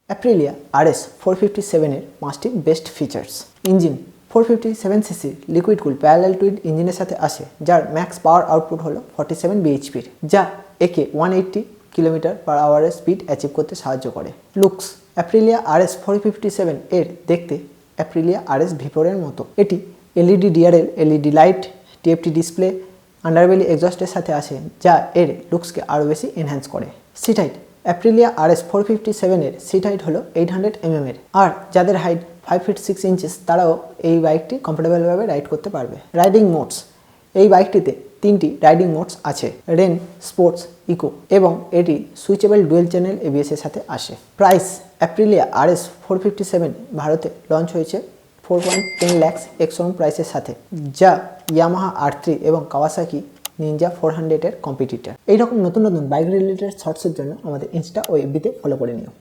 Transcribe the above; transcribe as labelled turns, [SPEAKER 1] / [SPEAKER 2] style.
[SPEAKER 1] Aprilia RS 457 এর 5টি best features. Engine 457cc liquid কুল parallel twin ইঞ্জিনের সাথে আসে, যার ম্যাক্স পাওয়ার আউটপুট হলো 47 bhp, যা একে 180 km/h স্পিড অ্যাচিভ করতে সাহায্য করে। লুকস, অ্যাপ্রিলিয়া RS 457 এর দেখতে অ্যাপ্রিলিয়া RS V4 এর মতো। এটি LED DRL, LED light, TFT display, underbelly এক্সস্টের সাথে আসে, যা এর লুকসকে আরও বেশি এনহ্যান্স করে। সিট হাইট, অ্যাপ্রিলিয়া RS 457 এর সিট হাইট হলো 800 mm এর, আর যাদের হাইট 5 feet 6 inches তারাও এই বাইকটি কমফোর্টেবলভাবে রাইড করতে পারবে। রাইডিং মোডস, এই বাইকটিতে 3টি রাইডিং মোডস আছে: রেন, স্পোর্টস, ইকো, এবং এটি সুইচেবল ডুয়েল চ্যানেল ABS এর সাথে আসে। প্রাইস, অ্যাপ্রিলিয়া RS 457 ভারতে লঞ্চ হয়েছে 4.10 lakhs এক্স-শোরুম প্রাইসের সাথে, যা ইয়ামাহা R3 এবং কাওয়াসাকি নিনজা 400 এর কম্পিটিটর। এইরকম নতুন নতুন বাইক রিলেটেড শর্টসের জন্য আমাদের ইনস্টা ও FB তে ফলো করে নিও।